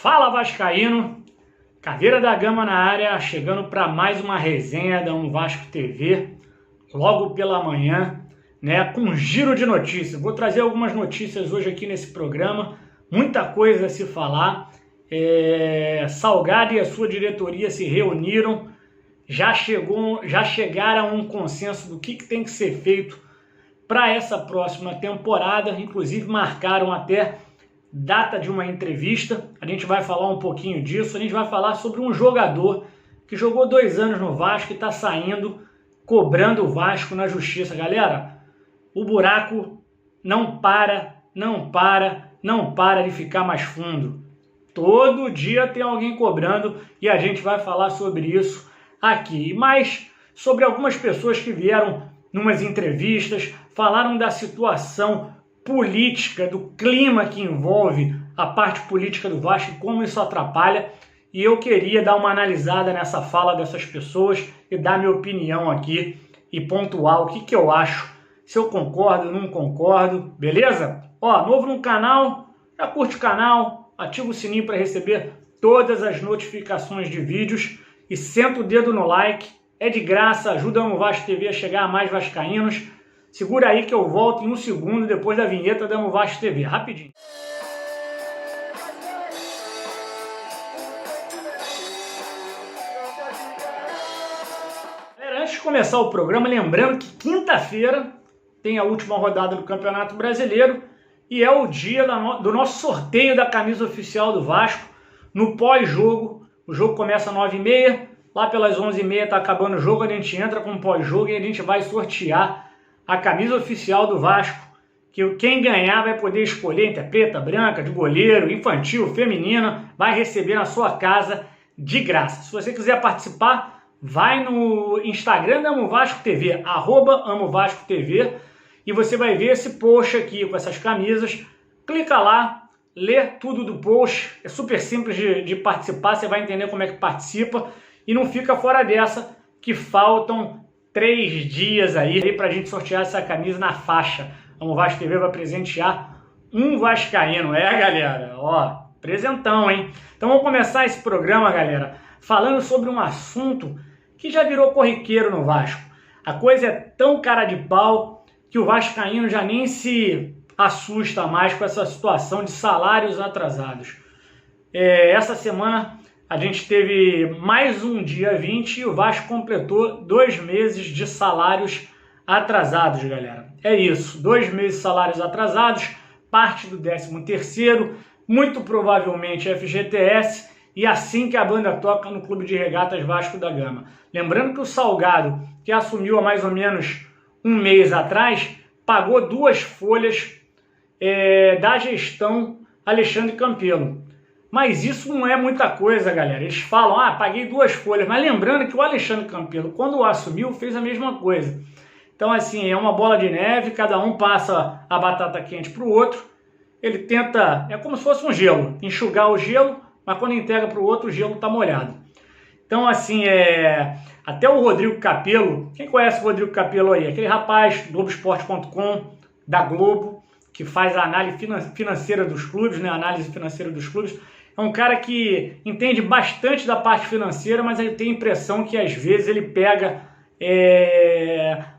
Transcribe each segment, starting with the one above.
Fala Vascaíno, Caveira da Gama na área, chegando para mais uma resenha da Vasco TV, logo pela manhã, né, com um giro de notícias. Vou trazer algumas notícias hoje aqui nesse programa, muita coisa a se falar. Salgado e a sua diretoria se reuniram, já chegaram a um consenso do que tem que ser feito para essa próxima temporada, inclusive marcaram até data de uma entrevista. A gente vai falar um pouquinho disso. A gente vai falar sobre um jogador que jogou 2 anos no Vasco e está saindo, cobrando o Vasco na justiça. Galera, o buraco não para de ficar mais fundo. Todo dia tem alguém cobrando e a gente vai falar sobre isso aqui. Mas sobre algumas pessoas que vieram numas entrevistas, falaram da situação política, do clima que envolve a parte política do Vasco e como isso atrapalha. E eu queria dar uma analisada nessa fala dessas pessoas e dar minha opinião aqui e pontuar o que eu acho, se eu concordo ou não concordo, beleza? Ó, novo no canal, já curte o canal, ativa o sininho para receber todas as notificações de vídeos e senta o dedo no like, é de graça, ajuda a Vasco TV a chegar a mais vascaínos. Segura aí que eu volto em um segundo depois da vinheta da Vasco TV, rapidinho. Galera, antes de começar o programa, lembrando que quinta-feira tem a última rodada do Campeonato Brasileiro e é o dia do nosso sorteio da camisa oficial do Vasco no pós-jogo. O jogo começa às 9h30, lá pelas 11h30 está acabando o jogo, a gente entra com o pós-jogo e a gente vai sortear a camisa oficial do Vasco, que quem ganhar vai poder escolher entre preta, branca, de goleiro, infantil, feminina, vai receber na sua casa de graça. Se você quiser participar, vai no Instagram da Amo Vasco TV, @AmoVascoTV, e você vai ver esse post aqui com essas camisas. Clica lá, lê tudo do post, é super simples de participar, você vai entender como é que participa e não fica fora dessa, que faltam 3 dias aí pra gente sortear essa camisa na faixa. A Vasco TV vai presentear um vascaíno, galera, ó, presentão, hein? Então vamos começar esse programa, galera, falando sobre um assunto que já virou corriqueiro no Vasco. A coisa é tão cara de pau que o vascaíno já nem se assusta mais com essa situação de salários atrasados. Essa semana a gente teve mais um dia 20 e o Vasco completou 2 meses de salários atrasados, galera. É isso, 2 meses de salários atrasados, parte do 13º, muito provavelmente FGTS, e assim que a banda toca no Clube de Regatas Vasco da Gama. Lembrando que o Salgado, que assumiu há mais ou menos um mês atrás, pagou 2 folhas da gestão Alexandre Campelo. Mas isso não é muita coisa, galera. Eles falam, paguei 2 folhas. Mas lembrando que o Alexandre Campelo, quando assumiu, fez a mesma coisa. Então, assim, é uma bola de neve, cada um passa a batata quente para o outro. Ele tenta, é como se fosse um gelo, enxugar o gelo, mas quando entrega para o outro, o gelo está molhado. Então, assim, até o Rodrigo Capello, quem conhece o Rodrigo Capello aí? Aquele rapaz, Globoesporte.com, da Globo, que faz a análise financeira dos clubes, né? Análise financeira dos clubes. É um cara que entende bastante da parte financeira, mas ele tem a impressão que às vezes ele pega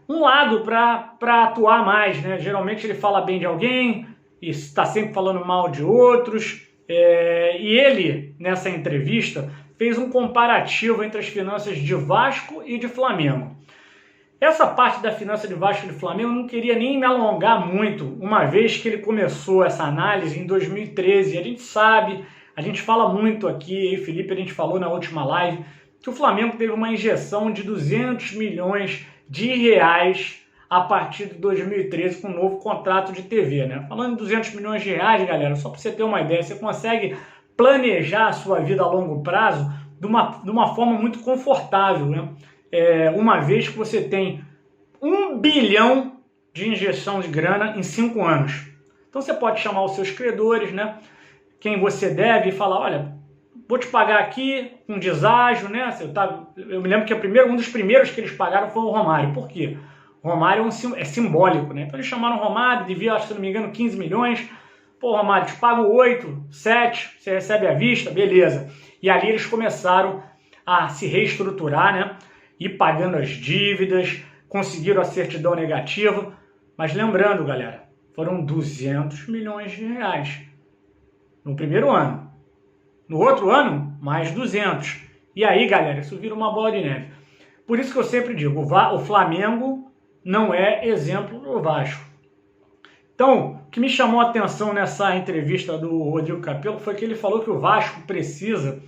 um lado para atuar mais, né? Geralmente ele fala bem de alguém e está sempre falando mal de outros. E ele, nessa entrevista, fez um comparativo entre as finanças de Vasco e de Flamengo. Essa parte da finança de Vasco e de Flamengo eu não queria nem me alongar muito, uma vez que ele começou essa análise em 2013. A gente sabe, a gente fala muito aqui, e Felipe, a gente falou na última live, que o Flamengo teve uma injeção de 200 milhões de reais a partir de 2013 com um novo contrato de TV, né? Falando em 200 milhões de reais, galera, só para você ter uma ideia, você consegue planejar a sua vida a longo prazo de uma forma muito confortável, né? Uma vez que você tem 1 bilhão de injeção de grana em 5 anos. Então você pode chamar os seus credores, né? Quem você deve, e falar, olha, vou te pagar aqui um deságio, né? Eu me lembro que um dos primeiros que eles pagaram foi o Romário. Por quê? O Romário é simbólico, né? Então eles chamaram o Romário, devia, se não me engano, 15 milhões. Pô, Romário, te pago 8, 7, você recebe à vista, beleza. E ali eles começaram a se reestruturar, né? Ir pagando as dívidas, conseguiram a certidão negativa. Mas lembrando, galera, foram 200 milhões de reais no primeiro ano. No outro ano, mais 200. E aí, galera, isso vira uma bola de neve. Por isso que eu sempre digo, o Flamengo não é exemplo do Vasco. Então, o que me chamou a atenção nessa entrevista do Rodrigo Capello foi que ele falou que o Vasco precisa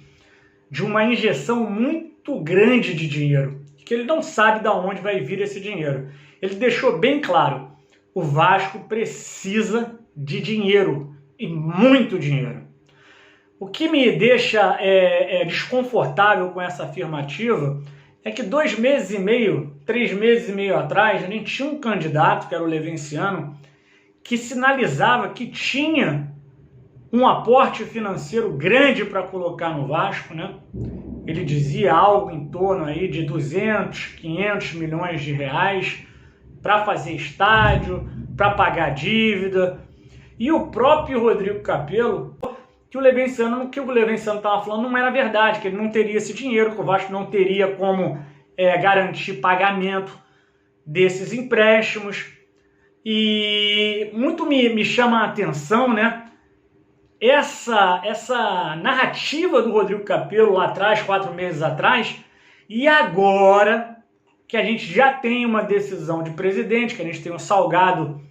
de uma injeção muito grande de dinheiro, que ele não sabe de onde vai vir esse dinheiro. Ele deixou bem claro, o Vasco precisa de dinheiro, e muito dinheiro. O que me deixa desconfortável com essa afirmativa é que 2 meses e meio, 3 meses e meio atrás, a gente tinha um candidato, que era o Levenciano, que sinalizava que tinha um aporte financeiro grande para colocar no Vasco, né? Ele dizia algo em torno aí de 200, 500 milhões de reais para fazer estádio, para pagar dívida. E o próprio Rodrigo Capello, que o Levenciano estava falando não era verdade, que ele não teria esse dinheiro, que o Vasco não teria como garantir pagamento desses empréstimos. E muito me chama a atenção, né? Essa narrativa do Rodrigo Capello lá atrás, 4 meses atrás, e agora que a gente já tem uma decisão de presidente, que a gente tem um Salgado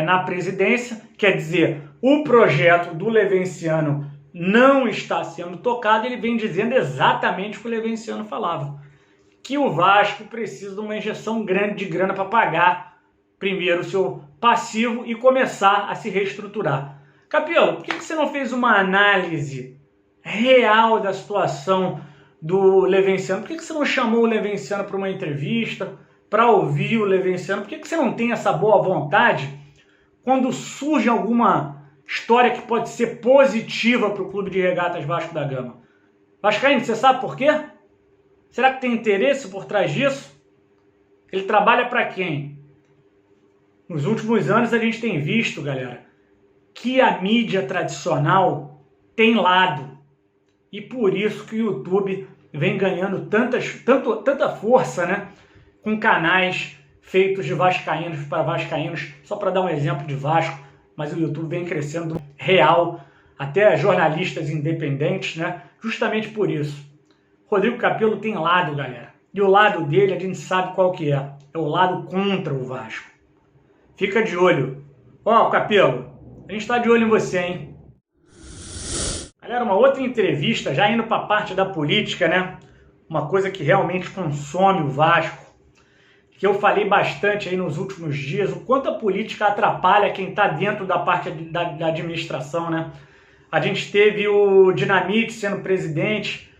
na presidência, quer dizer, o projeto do Levenciano não está sendo tocado, ele vem dizendo exatamente o que o Levenciano falava, que o Vasco precisa de uma injeção grande de grana para pagar primeiro o seu passivo e começar a se reestruturar. Capello, por que você não fez uma análise real da situação do Levenciano? Por que você não chamou o Levenciano para uma entrevista, para ouvir o Levenciano? Por que você não tem essa boa vontade quando surge alguma história que pode ser positiva para o Clube de Regatas Vasco da Gama? Vascaíno, você sabe por quê? Será que tem interesse por trás disso? Ele trabalha para quem? Nos últimos anos a gente tem visto, galera, que a mídia tradicional tem lado. E por isso que o YouTube vem ganhando tanta força, né? Com canais feitos de vascaínos para vascaínos. Só para dar um exemplo de Vasco, mas o YouTube vem crescendo real, até jornalistas independentes, né? Justamente por isso. Rodrigo Capello tem lado, galera. E o lado dele a gente sabe qual que é. É o lado contra o Vasco. Fica de olho. Ó, Capello, a gente está de olho em você, hein? Galera, uma outra entrevista, já indo para a parte da política, né? Uma coisa que realmente consome o Vasco, que eu falei bastante aí nos últimos dias, o quanto a política atrapalha quem está dentro da parte da administração, né? A gente teve o Dinamite sendo presidente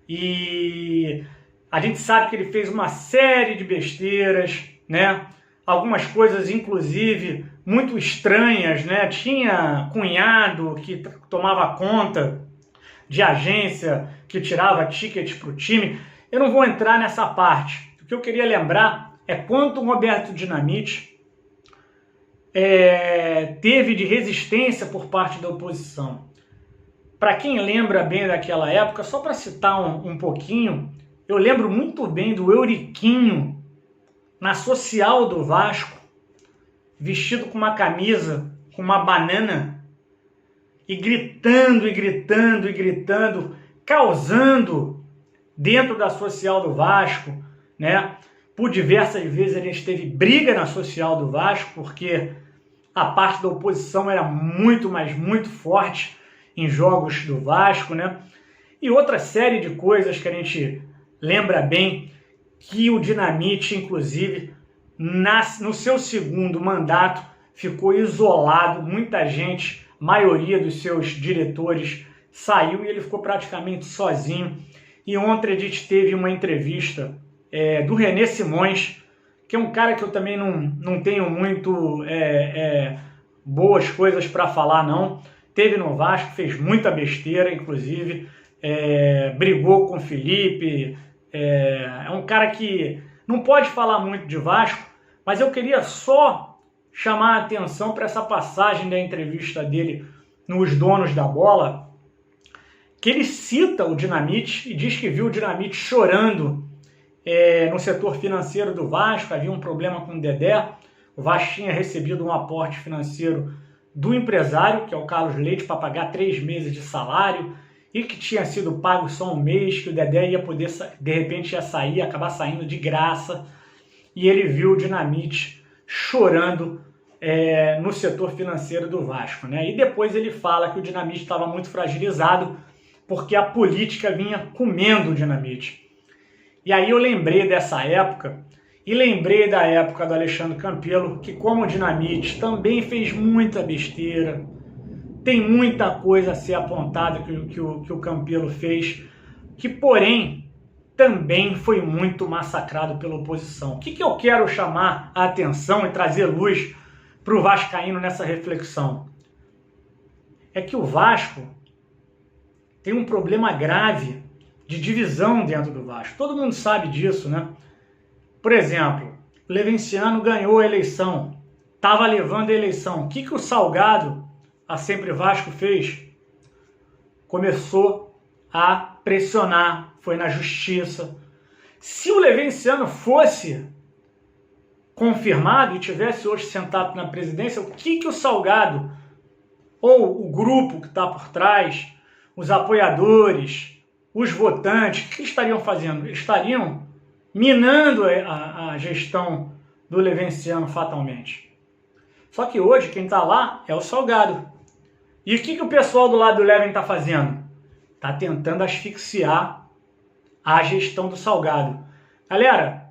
e a gente sabe que ele fez uma série de besteiras, né? Algumas coisas, inclusive, muito estranhas, né? Tinha cunhado que tomava conta de agência, que tirava tickets para o time. Eu não vou entrar nessa parte. O que eu queria lembrar é quanto o Roberto Dinamite teve de resistência por parte da oposição. Para quem lembra bem daquela época, só para citar um pouquinho, eu lembro muito bem do Euriquinho na social do Vasco, vestido com uma camisa, com uma banana, e gritando, e gritando, e gritando, causando dentro da social do Vasco, né? Por diversas vezes a gente teve briga na social do Vasco, porque a parte da oposição era muito, mas muito forte em jogos do Vasco, né? E outra série de coisas que a gente lembra bem, que o Dinamite, inclusive, no seu segundo mandato, ficou isolado, muita gente, maioria dos seus diretores saiu e ele ficou praticamente sozinho. E ontem a gente teve uma entrevista do René Simões, que é um cara que eu também não tenho muito boas coisas para falar, não. Teve no Vasco, fez muita besteira, inclusive, brigou com o Felipe, é um cara que não pode falar muito de Vasco, mas eu queria só chamar a atenção para essa passagem da entrevista dele nos Donos da Bola, que ele cita o Dinamite e diz que viu o Dinamite chorando no setor financeiro do Vasco. Havia um problema com o Dedé. O Vasco tinha recebido um aporte financeiro do empresário, que é o Carlos Leite, para pagar 3 meses de salário, e que tinha sido pago só um mês, que o Dedé ia poder, de repente, ia sair, acabar saindo de graça. E ele viu o Dinamite chorando no setor financeiro do Vasco, né? E depois ele fala que o Dinamite estava muito fragilizado porque a política vinha comendo o Dinamite. E aí eu lembrei dessa época e lembrei da época do Alexandre Campelo, que como o Dinamite também fez muita besteira, tem muita coisa a ser apontada que o Campelo fez, que porém também foi muito massacrado pela oposição. O que eu quero chamar a atenção e trazer luz para o vascaíno nessa reflexão? É que o Vasco tem um problema grave de divisão dentro do Vasco. Todo mundo sabe disso, né? Por exemplo, o Levenciano ganhou a eleição, estava levando a eleição. O que o Salgado, a Sempre Vasco, fez? Começou a pressionar, foi na justiça. Se o Levenciano fosse confirmado e tivesse hoje sentado na presidência, o que o Salgado, ou o grupo que está por trás, os apoiadores, os votantes, o que estariam fazendo? Estariam minando a gestão do Levenciano fatalmente. Só que hoje quem está lá é o Salgado. E o que o pessoal do lado do Leven está fazendo? Está tentando asfixiar a gestão do Salgado. Galera,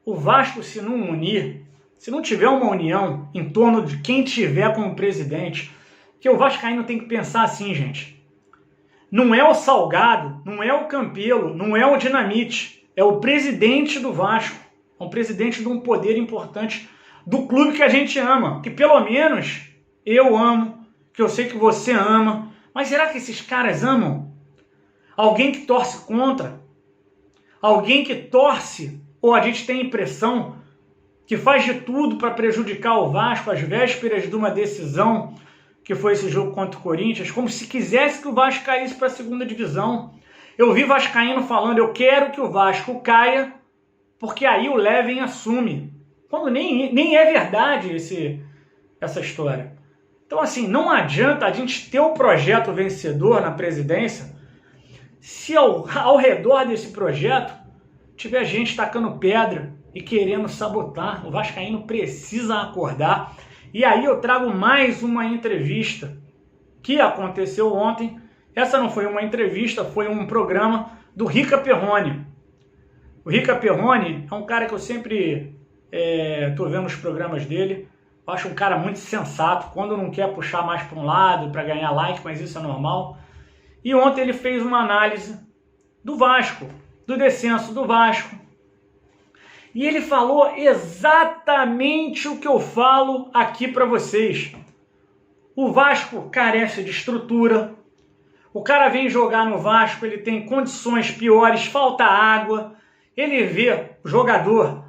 o Vasco, se não unir, se não tiver uma união em torno de quem tiver como presidente, que o vascaíno tem que pensar assim, gente. Não é o Salgado, não é o Campelo, não é o Dinamite, é o presidente do Vasco, é um presidente de um poder importante do clube que a gente ama, que pelo menos eu amo, que eu sei que você ama, mas será que esses caras amam? Alguém que torce contra? Alguém que torce, ou a gente tem a impressão que faz de tudo para prejudicar o Vasco às vésperas de uma decisão, que foi esse jogo contra o Corinthians, como se quisesse que o Vasco caísse para a segunda divisão. Eu vi vascaíno falando, eu quero que o Vasco caia, porque aí o Leven assume. Quando nem é verdade essa história. Então, assim, não adianta a gente ter um projeto vencedor na presidência se ao redor desse projeto tiver gente tacando pedra e querendo sabotar. O vascaíno precisa acordar. E aí eu trago mais uma entrevista que aconteceu ontem. Essa não foi uma entrevista, foi um programa do Rica Perrone. O Rica Perrone é um cara que eu sempre estou vendo os programas dele. Eu acho um cara muito sensato, quando não quer puxar mais para um lado, para ganhar like, mas isso é normal. E ontem ele fez uma análise do Vasco, do descenso do Vasco. E ele falou exatamente o que eu falo aqui para vocês. O Vasco carece de estrutura. O cara vem jogar no Vasco, ele tem condições piores, falta água. Ele vê o jogador,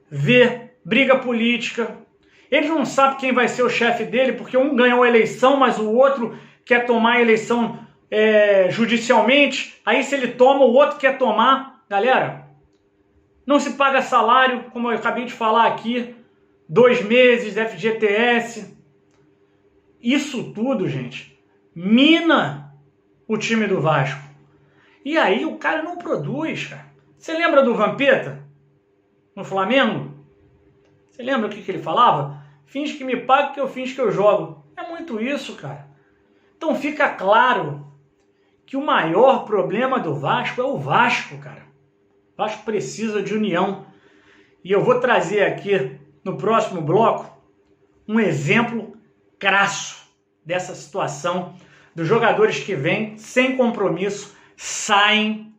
vê briga política. Ele não sabe quem vai ser o chefe dele, porque um ganhou a eleição, mas o outro quer tomar a eleição judicialmente. Aí se ele toma, o outro quer tomar. Galera, não se paga salário, como eu acabei de falar aqui, 2 meses, FGTS. Isso tudo, gente, mina o time do Vasco. E aí o cara não produz, cara. Você lembra do Vampeta no Flamengo? Você lembra o que ele falava? Finge que me paga que eu finge que eu jogo. É muito isso, cara. Então fica claro que o maior problema do Vasco é o Vasco, cara. O Vasco precisa de união. E eu vou trazer aqui no próximo bloco um exemplo crasso dessa situação dos jogadores que vêm sem compromisso, saem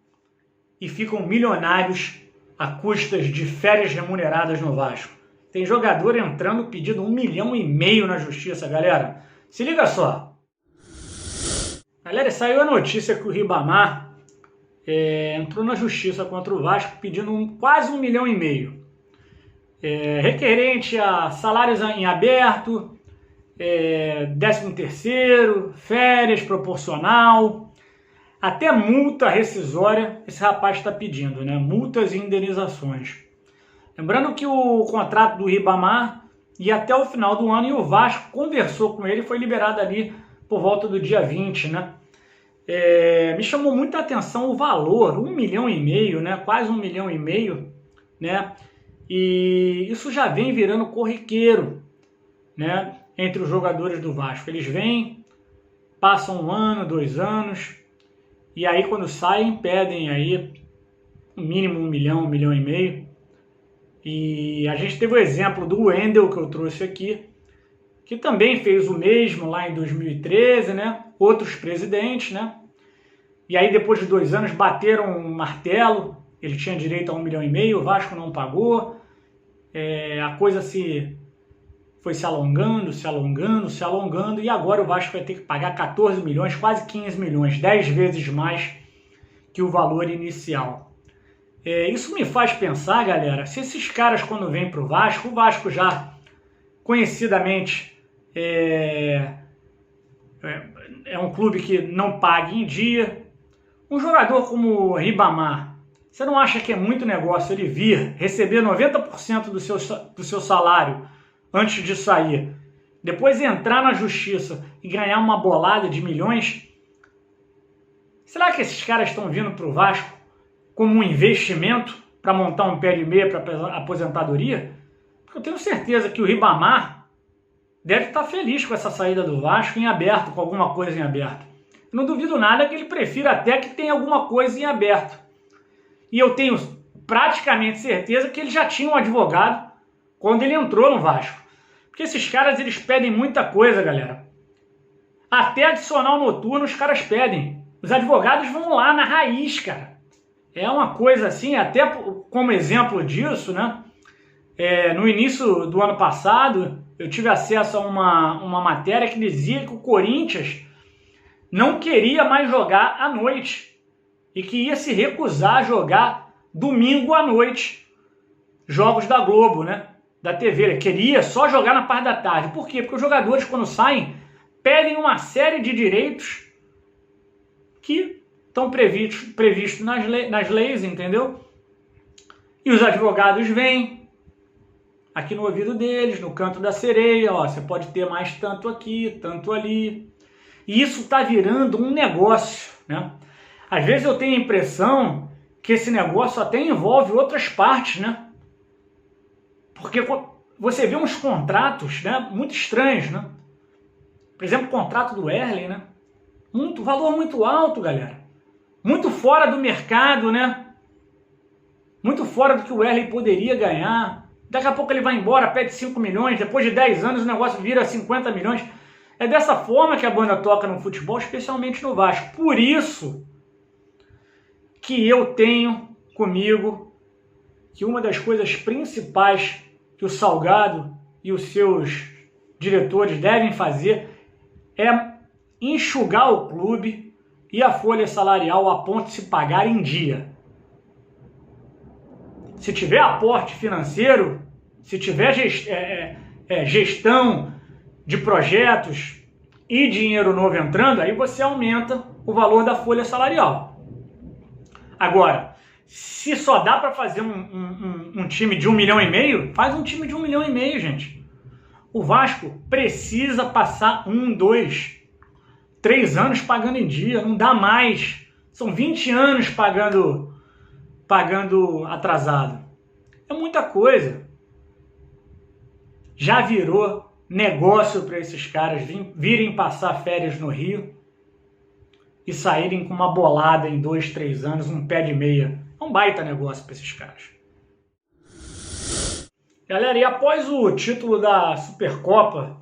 e ficam milionários a custas de férias remuneradas no Vasco. Tem jogador entrando pedindo 1,5 milhão na justiça, galera. Se liga só. Galera, saiu a notícia que o Ribamar entrou na justiça contra o Vasco pedindo quase 1,5 milhão. requerente a salários em aberto, 13º, férias proporcional, até multa rescisória esse rapaz está pedindo, né? Multas e indenizações. Lembrando que o contrato do Ribamar ia até o final do ano e o Vasco conversou com ele e foi liberado ali por volta do dia 20, né? Me chamou muita atenção o valor, 1,5 milhão, né? Quase 1,5 milhão, né? E isso já vem virando corriqueiro, né? Entre os jogadores do Vasco. Eles vêm, passam 1 ano, 2 anos, e aí quando saem pedem aí no mínimo 1 milhão, 1,5 milhão. E a gente teve o exemplo do Wendel, que eu trouxe aqui, que também fez o mesmo lá em 2013, né? Outros presidentes, né? E aí depois de 2 anos bateram um martelo, ele tinha direito a 1,5 milhão, o Vasco não pagou, a coisa foi se alongando, e agora o Vasco vai ter que pagar 14 milhões, quase 15 milhões, 10 vezes mais que o valor inicial. Isso me faz pensar, galera, se esses caras quando vêm para o Vasco já conhecidamente é um clube que não paga em dia. Um jogador como o Ribamar, você não acha que é muito negócio ele vir, receber 90% do seu salário antes de sair, depois entrar na justiça e ganhar uma bolada de milhões? Será que esses caras estão vindo para o Vasco como um investimento para montar um pé de meia para aposentadoria? Porque eu tenho certeza que o Ribamar deve estar feliz com essa saída do Vasco em aberto, com alguma coisa em aberto. Eu não duvido nada que ele prefira até que tenha alguma coisa em aberto. E eu tenho praticamente certeza que ele já tinha um advogado quando ele entrou no Vasco. Porque esses caras, eles pedem muita coisa, galera. Até adicional noturno os caras pedem. Os advogados vão lá na raiz, cara. É uma coisa assim, até como exemplo disso, né? No início do ano passado, eu tive acesso a uma matéria que dizia que o Corinthians não queria mais jogar à noite e que ia se recusar a jogar domingo à noite jogos da Globo, né? Da TV. Ele queria só jogar na parte da tarde. Por quê? Porque os jogadores, quando saem, pedem uma série de direitos que estão previstos nas leis, entendeu? E os advogados vêm aqui no ouvido deles, no canto da sereia, ó, você pode ter mais tanto aqui, tanto ali. E isso está virando um negócio, né? Às vezes eu tenho a impressão que esse negócio até envolve outras partes, né? Porque você vê uns contratos, né, muito estranhos, né? Por exemplo, o contrato do Erling, né? Valor muito alto, galera. Muito fora do mercado, né? Muito fora do que o Erling poderia ganhar. Daqui a pouco ele vai embora, pede 5 milhões, depois de 10 anos o negócio vira 50 milhões. É dessa forma que a banda toca no futebol, especialmente no Vasco. Por isso que eu tenho comigo que uma das coisas principais que o Salgado e os seus diretores devem fazer é enxugar o clube e a folha salarial a ponto de se pagar em dia. Se tiver aporte financeiro, se tiver gestão de projetos e dinheiro novo entrando, aí você aumenta o valor da folha salarial. Agora, se só dá para fazer um time de 1,5 milhão, faz um time de 1,5 milhão, gente. O Vasco precisa passar 1, 2, 3 anos pagando em dia, não dá mais. São 20 anos pagando atrasado. É muita coisa. Já virou negócio para esses caras virem passar férias no Rio e saírem com uma bolada em 2, 3 anos, um pé de meia. É um baita negócio para esses caras. Galera, e após o título da Supercopa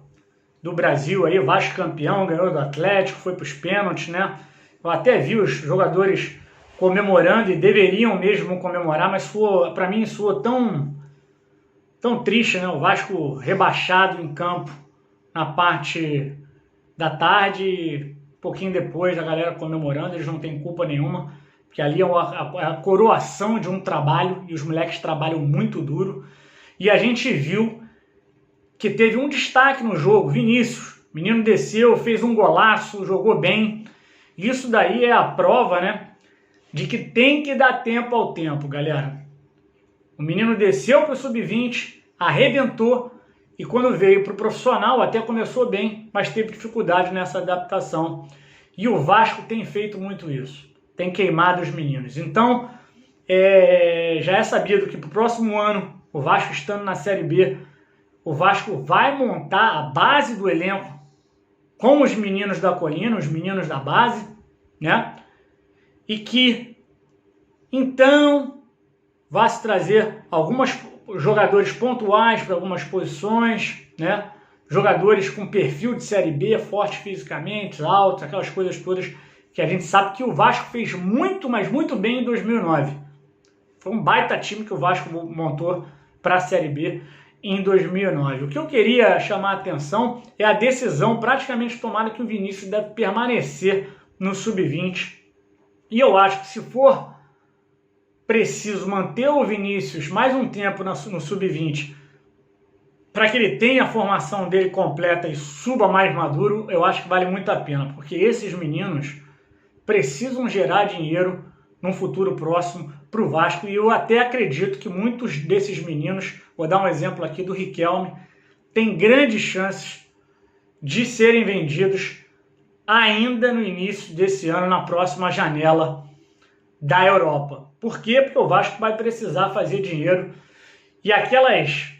do Brasil, aí, Vasco campeão, ganhou do Atlético, foi para os pênaltis, né? Eu até vi os jogadores comemorando e deveriam mesmo comemorar, mas para mim soou tão triste, né? O Vasco rebaixado em campo na parte da tarde, um pouquinho depois a galera comemorando, eles não têm culpa nenhuma, porque ali é a coroação de um trabalho e os moleques trabalham muito duro. E a gente viu que teve um destaque no jogo, Vinícius. O menino desceu, fez um golaço, jogou bem. Isso daí é a prova, né, de que tem que dar tempo ao tempo, galera. O menino desceu para o sub-20, arrebentou, e quando veio para o profissional até começou bem, mas teve dificuldade nessa adaptação. E o Vasco tem feito muito isso, tem queimado os meninos. Então, já é sabido que para o próximo ano, o Vasco estando na Série B, o Vasco vai montar a base do elenco com os meninos da colina, os meninos da base, né? E que, então, vai se trazer alguns jogadores pontuais para algumas posições, né? Jogadores com perfil de Série B, fortes fisicamente, altos, aquelas coisas todas que a gente sabe que o Vasco fez muito, mas muito bem em 2009. Foi um baita time que o Vasco montou para a Série B em 2009. O que eu queria chamar a atenção é a decisão praticamente tomada que o Vinícius deve permanecer no sub-20. E eu acho que se for preciso manter o Vinícius mais um tempo no sub-20 para que ele tenha a formação dele completa e suba mais maduro, eu acho que vale muito a pena, porque esses meninos precisam gerar dinheiro num futuro próximo para o Vasco, e eu até acredito que muitos desses meninos, vou dar um exemplo aqui do Riquelme, tem grandes chances de serem vendidos ainda no início desse ano, na próxima janela da Europa. Por quê? Porque o Vasco vai precisar fazer dinheiro, e aquelas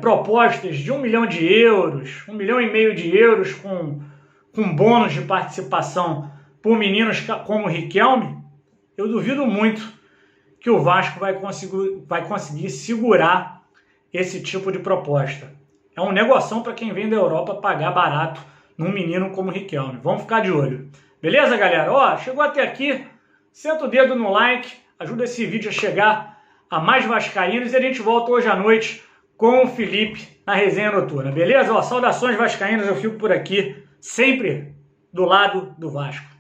propostas de 1 milhão de euros, 1,5 milhão de euros com bônus de participação por meninos como o Riquelme, eu duvido muito que o Vasco vai conseguir segurar esse tipo de proposta. É um negoção para quem vem da Europa pagar barato num menino como o Riquelme. Vamos ficar de olho. Beleza, galera? Ó, chegou até aqui, senta o dedo no like, ajuda esse vídeo a chegar a mais vascaínos, e a gente volta hoje à noite com o Felipe na resenha noturna. Beleza? Ó, saudações vascaínos, eu fico por aqui, sempre do lado do Vasco.